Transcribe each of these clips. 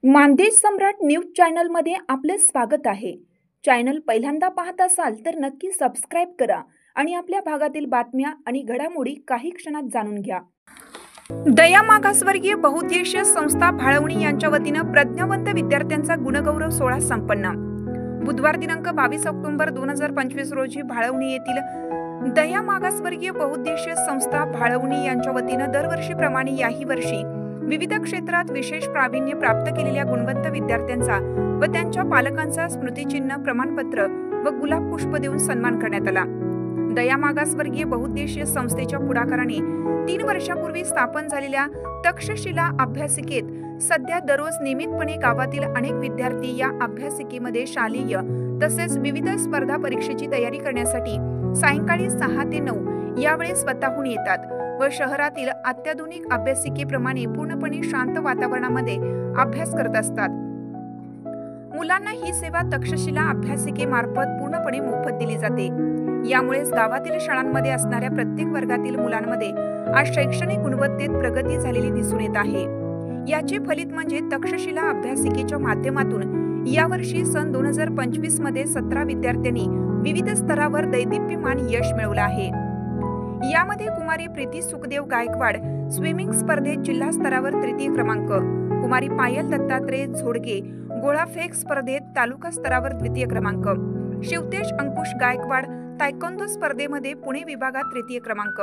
मानदेश सम्राट news चॅनलमध्ये आपले स्वागत आहे। चॅनल पहिल्यांदा पाहत असाल तर नक्की सबस्क्राइब करा आणि आपल्या भागातील बातम्या आणि घडामोडी काही क्षणात जाणून घ्या। दया मागासवर्गीय बहुउद्देशीय संस्था भाळवणी यांच्या वतीने प्रज्ञावंत विद्यार्थ्यांचा गुणगौरव सोहळा संपन्न। बुधवार दिनांक 22 ऑक्टोबर 2025 रोजी भाळवणी येथील दया मागासवर्गीय बहुउद्देशीय संस्था भाळवणी यांच्या वतीने दरवर्षीप्रमाणे याही वर्षी विविध क्षेत्रात विशेष प्रावीण्य प्राप्त केलेल्या गुणवंत विद्यार्थ्यांचा व त्यांच्या पालकांचा स्मृतिचिन्ह, प्रमाणपत्र व गुलाब पुष्प देऊन सन्मान करण्यात आला। दया मागासवर्गीय बहुउद्देशीय संस्थेच्या पुढाकाराने 3 वर्षापूर्वी स्थापन झालेल्या तक्षशिला अभ्यासिकेत सध्या दररोज नियमितपणे गावातील अनेक विद्यार्थी या अभ्यासिकेमध्ये शालेय तसेच विविध स्पर्धा परीक्षेची तयारी करण्यासाठी सायंकाळी 6 ते 9 यावेळी स्वतःहून येतात व शहरातील अत्याधुनिक अभ्यासिकेप्रमाणे पूर्णपणे शांत वातावरणामध्ये अभ्यास करत असतात। मुलांना ही सेवा तक्षशिला अभ्यासिकेमार्फत पूर्णपणे मोफत दिली जाते। यामुळेच गावातील शाळांमध्ये असणाऱ्या प्रत्येक वर्गातील मुलांमध्ये आज शैक्षणिक गुणवत्तेत प्रगती झालेली दिसून येत आहे। याचे फलित म्हणजे तक्षशिला अभ्यासिकेच्या माध्यमातून यावर्षी सन 2025 मध्ये 17 विद्यार्थ्यांनी विविध स्तरावर दैदिप्यमान यश मिळवलं आहे। यामध्ये कुमारी प्रीती सुखदेव गायकवाड स्विमिंग स्पर्धेत जिल्हा स्तरावर तृतीय क्रमांक, कुमारी पायल दत्तात्रय झोडगे गोळाफेक स्पर्धेत तालुका स्तरावर द्वितीय क्रमांक, शिवतेज अंकुश गायकवाड तायकोंदो स्पर्धेमध्ये पुणे विभागात तृतीय क्रमांक,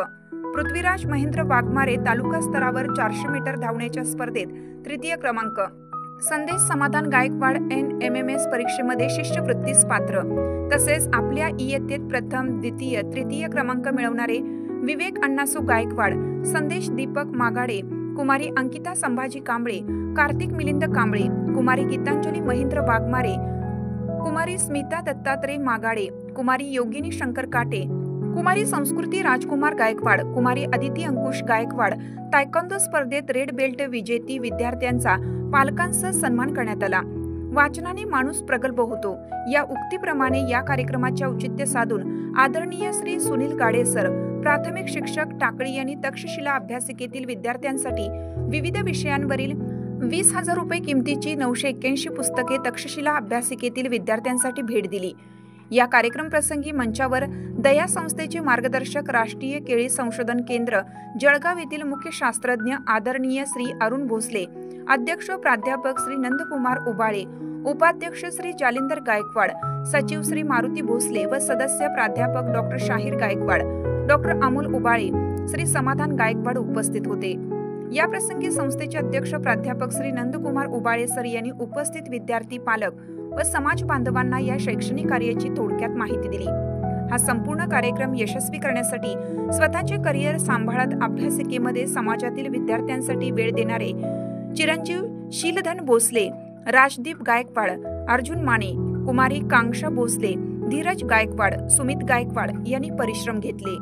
पृथ्वीराज महेंद्र वाघमारे तालुका स्तरावर 400 मीटर धावण्याच्या स्पर्धेत तृतीय क्रमांक, संदेश समाधान गायकवाड NMMS परीक्षेमध्ये शिष्यवृत्तीस पात्र, तसेच आपल्या इयत्तेत प्रथम, द्वितीय, तृतीय क्रमांक मिळवणारे विवेक अण्णासू गायकवाड, संदेश दीपक मागाडे, कुमारी अंकिता संभाजी कांबळे, कार्तिक मिलिंद कांबळे, कुमारी गीतांजली महेंद्र वाघमारे, कुमारी स्मिता दत्तात्रय मागाडे, कुमारी योगिनी शंकर काटे, कुमारी संस्कृती राजकुमार गायकवाड, कुमारी अदिती अंकुश गायकवाड तायकोंदो स्पर्धेत रेड बेल्ट विजेती विद्यार्थ्यांचा पालकांचा सन्मान करण्यात आला। वाचनाने माणूस प्रगल्भ होतो या उक्तीप्रमाणे या कार्यक्रमाचे औचित्य साधून आदरणीय श्री सुनील गाडे सर, प्राथमिक शिक्षक टाकळी यांनी तक्षशिला अभ्यासिकेतील विद्यार्थ्यांसाठी विविध विषयांवरील 20,000 रुपये किमतीची 981 पुस्तके तक्षशिला अभ्यासिकेतील विद्यार्थ्यांसाठी भेट दिली। या कार्यक्रम प्रसंगी मंचावर दया संस्थेचे मार्गदर्शक, राष्ट्रीय केळी संशोधन केंद्र जळगाव येथील मुख्य शास्त्रज्ञ आदरणीय श्री अरुण भोसले, अध्यक्ष प्राध्यापक श्री नंदकुमार उबाळे, उपाध्यक्ष श्री जालिंदर गायकवाड, सचिव श्री मारुती भोसले व सदस्य प्राध्यापक डॉक्टर शाहीर गायकवाड, डॉक्टर अमोल उबाळे, श्री समाधान गायकवाड उपस्थित होते। या प्रसंगी संस्थेचे अध्यक्ष प्राध्यापक श्री नंदकुमार उबाळे सर यांनी उपस्थित विद्यार्थी, पालक व समाज बांधवांना या शैक्षणिक कार्याची थोडक्यात माहिती दिली। हा संपूर्ण कार्यक्रम यशस्वी करण्यासाठी स्वतःचे करिअर सांभाळत अभ्यासिकेमध्ये समाजातील विद्यार्थ्यांसाठी वेळ देणारे चिरंजीव शीलधन भोसले, राजदीप गायकवाड, अर्जुन माने, कुमारी कांक्षा भोसले, धीरज गायकवाड, सुमित गायकवाड यांनी परिश्रम घेतले।